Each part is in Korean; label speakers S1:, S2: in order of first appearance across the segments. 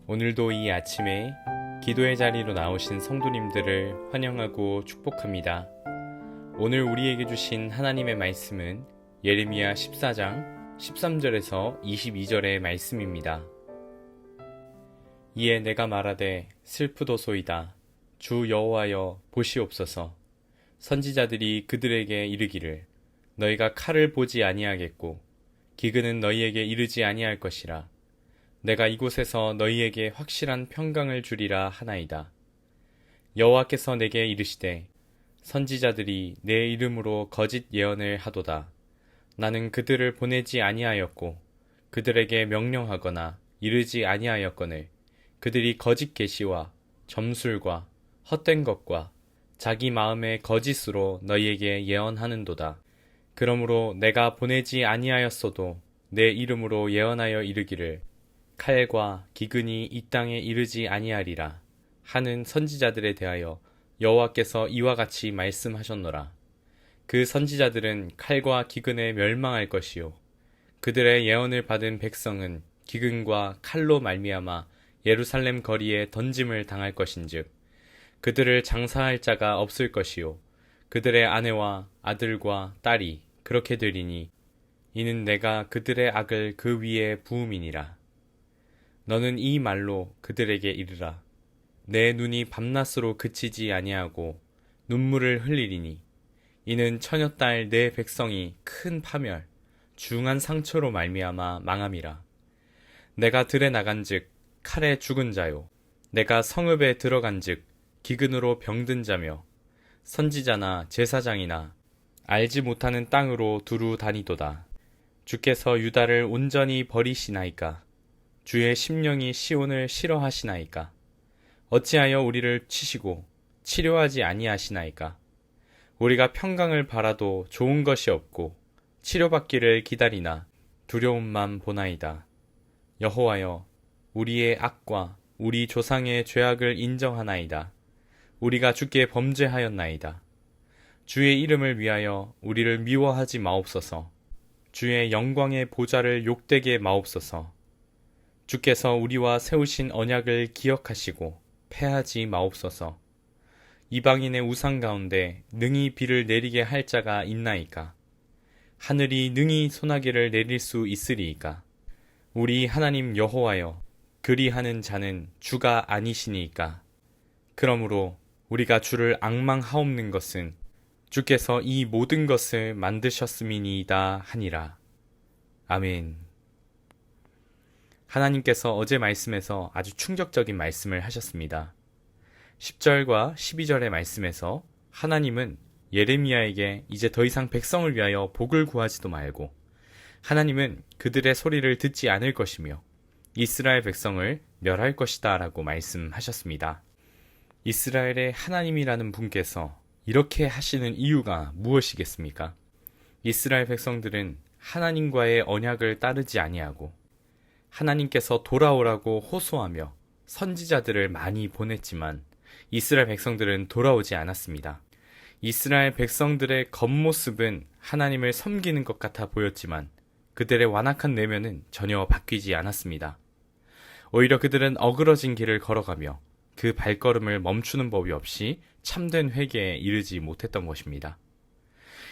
S1: 오늘도 이 아침에 기도의 자리로 나오신 성도님들을 환영하고 축복합니다. 오늘 우리에게 주신 하나님의 말씀은 예레미야 14장 13절에서 22절의 말씀입니다. 이에 내가 말하되 슬프도소이다. 주 여호와여 보시옵소서. 선지자들이 그들에게 이르기를 너희가 칼을 보지 아니하겠고 기근은 너희에게 이르지 아니할 것이라. 내가 이곳에서 너희에게 확실한 평강을 주리라 하나이다. 여호와께서 내게 이르시되 선지자들이 내 이름으로 거짓 예언을 하도다. 나는 그들을 보내지 아니하였고 그들에게 명령하거나 이르지 아니하였거늘 그들이 거짓 계시와 점술과 헛된 것과 자기 마음의 거짓으로 너희에게 예언하는도다. 그러므로 내가 보내지 아니하였어도 내 이름으로 예언하여 이르기를 칼과 기근이 이 땅에 이르지 아니하리라 하는 선지자들에 대하여 여호와께서 이와 같이 말씀하셨노라. 그 선지자들은 칼과 기근에 멸망할 것이요 그들의 예언을 받은 백성은 기근과 칼로 말미암아 예루살렘 거리에 던짐을 당할 것인즉 그들을 장사할 자가 없을 것이요 그들의 아내와 아들과 딸이 그렇게 되리니 이는 내가 그들의 악을 그 위에 부음이니라. 너는 이 말로 그들에게 이르라. 내 눈이 밤낮으로 그치지 아니하고 눈물을 흘리리니 이는 처녀딸 내 백성이 큰 파멸 중한 상처로 말미암아 망함이라. 내가 들에 나간즉 칼에 죽은 자요 내가 성읍에 들어간즉 기근으로 병든 자며 선지자나 제사장이나 알지 못하는 땅으로 두루 다니도다. 주께서 유다를 온전히 버리시나이까. 주의 심령이 시온을 싫어하시나이까. 어찌하여 우리를 치시고 치료하지 아니하시나이까. 우리가 평강을 바라도 좋은 것이 없고 치료받기를 기다리나 두려움만 보나이다. 여호와여 우리의 악과 우리 조상의 죄악을 인정하나이다. 우리가 주께 범죄하였나이다. 주의 이름을 위하여 우리를 미워하지 마옵소서. 주의 영광의 보좌를 욕되게 마옵소서. 주께서 우리와 세우신 언약을 기억하시고 패하지 마옵소서. 이방인의 우상 가운데 능히 비를 내리게 할 자가 있나이까. 하늘이 능히 소나기를 내릴 수 있으리이까. 우리 하나님 여호와여 그리하는 자는 주가 아니시니이까. 그러므로 우리가 주를 앙망하옵는 것은 주께서 이 모든 것을 만드셨음이니이다 하니라. 아멘. 하나님께서 어제 말씀에서 아주 충격적인 말씀을 하셨습니다. 10절과 12절의 말씀에서 하나님은 예레미야에게 이제 더 이상 백성을 위하여 복을 구하지도 말고 하나님은 그들의 소리를 듣지 않을 것이며 이스라엘 백성을 멸할 것이다 라고 말씀하셨습니다. 이스라엘의 하나님이라는 분께서 이렇게 하시는 이유가 무엇이겠습니까? 이스라엘 백성들은 하나님과의 언약을 따르지 아니하고 하나님께서 돌아오라고 호소하며 선지자들을 많이 보냈지만 이스라엘 백성들은 돌아오지 않았습니다. 이스라엘 백성들의 겉모습은 하나님을 섬기는 것 같아 보였지만 그들의 완악한 내면은 전혀 바뀌지 않았습니다. 오히려 그들은 어그러진 길을 걸어가며 그 발걸음을 멈추는 법이 없이 참된 회개에 이르지 못했던 것입니다.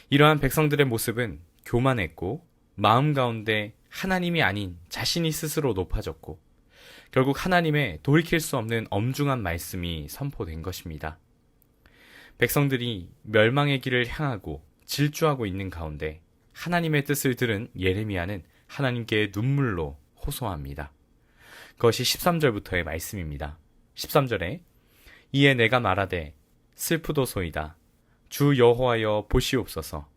S1: 이러한 백성들의 모습은 교만했고 마음 가운데 하나님이 아닌 자신이 스스로 높아졌고 결국 하나님의 돌이킬 수 없는 엄중한 말씀이 선포된 것입니다. 백성들이 멸망의 길을 향하고 질주하고 있는 가운데 하나님의 뜻을 들은 예레미야는 하나님께 눈물로 호소합니다. 그것이 13절부터의 말씀입니다. 13절에 이에 내가 말하되 슬프도소이다. 주 여호와여 보시옵소서.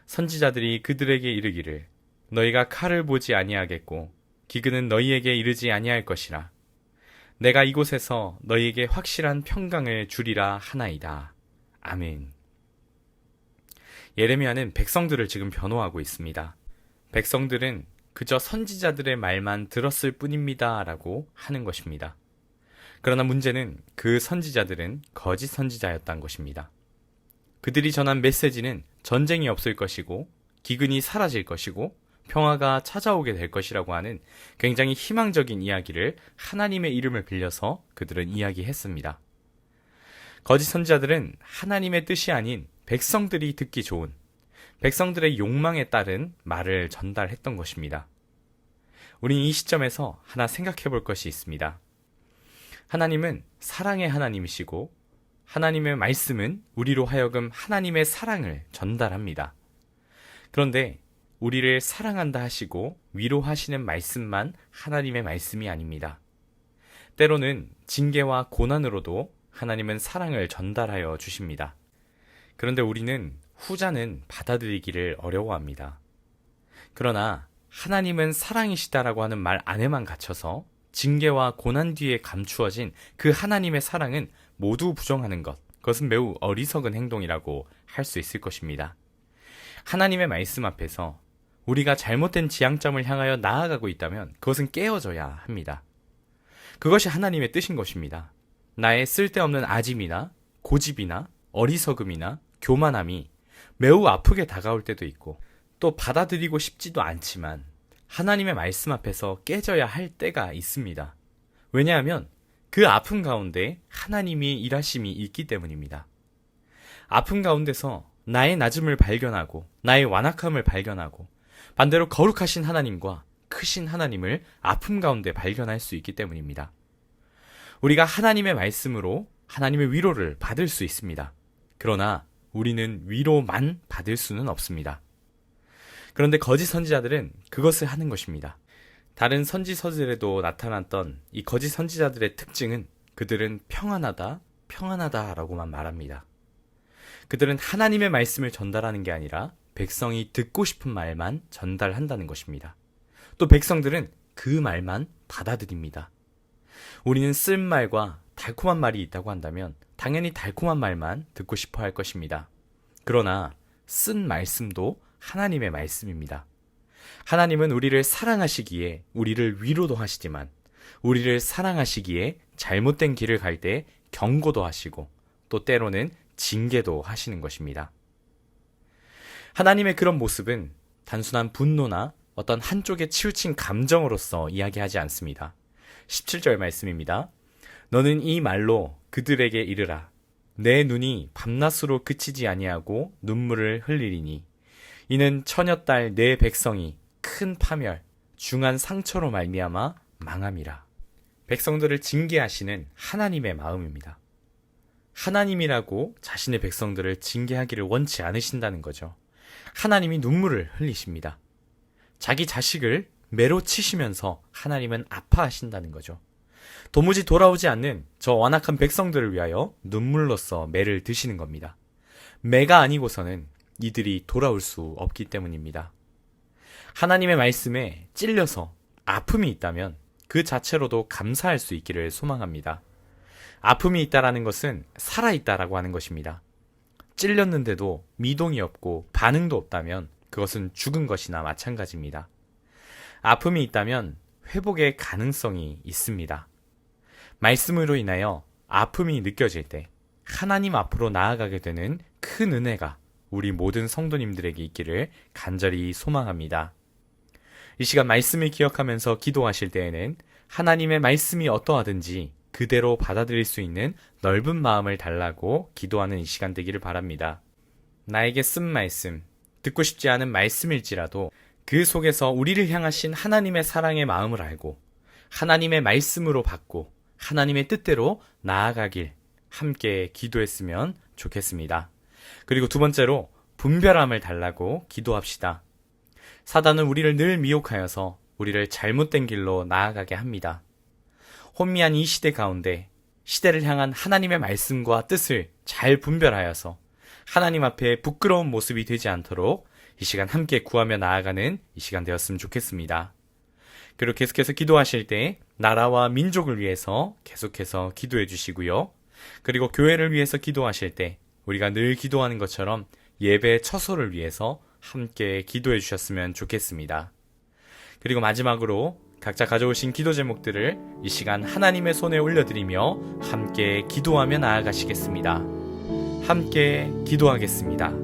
S1: 선지자들이 그들에게 이르기를 너희가 칼을 보지 아니하겠고 기근은 너희에게 이르지 아니할 것이라. 내가 이곳에서 너희에게 확실한 평강을 주리라 하나이다. 아멘. 예레미야는 백성들을 지금 변호하고 있습니다. 백성들은 그저 선지자들의 말만 들었을 뿐입니다 라고 하는 것입니다. 그러나 문제는 그 선지자들은 거짓 선지자였다는 것입니다. 그들이 전한 메시지는 전쟁이 없을 것이고 기근이 사라질 것이고 평화가 찾아오게 될 것이라고 하는 굉장히 희망적인 이야기를 하나님의 이름을 빌려서 그들은 이야기했습니다. 거짓 선지자들은 하나님의 뜻이 아닌 백성들이 듣기 좋은 백성들의 욕망에 따른 말을 전달했던 것입니다. 우린 이 시점에서 하나 생각해 볼 것이 있습니다. 하나님은 사랑의 하나님이시고 하나님의 말씀은 우리로 하여금 하나님의 사랑을 전달합니다. 그런데 우리를 사랑한다 하시고 위로하시는 말씀만 하나님의 말씀이 아닙니다. 때로는 징계와 고난으로도 하나님은 사랑을 전달하여 주십니다. 그런데 우리는 후자는 받아들이기를 어려워합니다. 그러나 하나님은 사랑이시다라고 하는 말 안에만 갇혀서 징계와 고난 뒤에 감추어진 그 하나님의 사랑은 모두 부정하는 것, 그것은 매우 어리석은 행동이라고 할 수 있을 것입니다. 하나님의 말씀 앞에서 우리가 잘못된 지향점을 향하여 나아가고 있다면 그것은 깨어져야 합니다. 그것이 하나님의 뜻인 것입니다. 나의 쓸데없는 아짐이나 고집이나 어리석음이나 교만함이 매우 아프게 다가올 때도 있고 또 받아들이고 싶지도 않지만 하나님의 말씀 앞에서 깨져야 할 때가 있습니다. 왜냐하면 그 아픔 가운데 하나님이 일하심이 있기 때문입니다. 아픔 가운데서 나의 낮음을 발견하고 나의 완악함을 발견하고 반대로 거룩하신 하나님과 크신 하나님을 아픔 가운데 발견할 수 있기 때문입니다. 우리가 하나님의 말씀으로 하나님의 위로를 받을 수 있습니다. 그러나 우리는 위로만 받을 수는 없습니다. 그런데 거짓 선지자들은 그것을 하는 것입니다. 다른 선지서들에도 나타났던 이 거짓 선지자들의 특징은 그들은 평안하다, 평안하다라고만 말합니다. 그들은 하나님의 말씀을 전달하는 게 아니라 백성이 듣고 싶은 말만 전달한다는 것입니다. 또 백성들은 그 말만 받아들입니다. 우리는 쓴 말과 달콤한 말이 있다고 한다면 당연히 달콤한 말만 듣고 싶어 할 것입니다. 그러나 쓴 말씀도 하나님의 말씀입니다. 하나님은 우리를 사랑하시기에 우리를 위로도 하시지만 우리를 사랑하시기에 잘못된 길을 갈 때 경고도 하시고 또 때로는 징계도 하시는 것입니다. 하나님의 그런 모습은 단순한 분노나 어떤 한쪽에 치우친 감정으로서 이야기하지 않습니다. 17절 말씀입니다. 너는 이 말로 그들에게 이르라. 내 눈이 밤낮으로 그치지 아니하고 눈물을 흘리리니 이는 처녀딸 내 백성이 큰 파멸, 중한 상처로 말미암아 망함이라. 백성들을 징계하시는 하나님의 마음입니다. 하나님이라고 자신의 백성들을 징계하기를 원치 않으신다는 거죠. 하나님이 눈물을 흘리십니다. 자기 자식을 매로 치시면서 하나님은 아파하신다는 거죠. 도무지 돌아오지 않는 저 완악한 백성들을 위하여 눈물로써 매를 드시는 겁니다. 매가 아니고서는 이들이 돌아올 수 없기 때문입니다. 하나님의 말씀에 찔려서 아픔이 있다면 그 자체로도 감사할 수 있기를 소망합니다. 아픔이 있다라는 것은 살아있다라고 하는 것입니다. 찔렸는데도 미동이 없고 반응도 없다면 그것은 죽은 것이나 마찬가지입니다. 아픔이 있다면 회복의 가능성이 있습니다. 말씀으로 인하여 아픔이 느껴질 때 하나님 앞으로 나아가게 되는 큰 은혜가 우리 모든 성도님들에게 있기를 간절히 소망합니다. 이 시간 말씀을 기억하면서 기도하실 때에는 하나님의 말씀이 어떠하든지 그대로 받아들일 수 있는 넓은 마음을 달라고 기도하는 이 시간 되기를 바랍니다. 나에게 쓴 말씀, 듣고 싶지 않은 말씀일지라도 그 속에서 우리를 향하신 하나님의 사랑의 마음을 알고 하나님의 말씀으로 받고 하나님의 뜻대로 나아가길 함께 기도했으면 좋겠습니다. 그리고 두 번째로 분별함을 달라고 기도합시다. 사단은 우리를 늘 미혹하여서 우리를 잘못된 길로 나아가게 합니다. 혼미한 이 시대 가운데 시대를 향한 하나님의 말씀과 뜻을 잘 분별하여서 하나님 앞에 부끄러운 모습이 되지 않도록 이 시간 함께 구하며 나아가는 이 시간 되었으면 좋겠습니다. 그리고 계속해서 기도하실 때 나라와 민족을 위해서 계속해서 기도해 주시고요. 그리고 교회를 위해서 기도하실 때 우리가 늘 기도하는 것처럼 예배 처소를 위해서 함께 기도해 주셨으면 좋겠습니다. 그리고 마지막으로 각자 가져오신 기도 제목들을 이 시간 하나님의 손에 올려드리며 함께 기도하며 나아가시겠습니다. 함께 기도하겠습니다.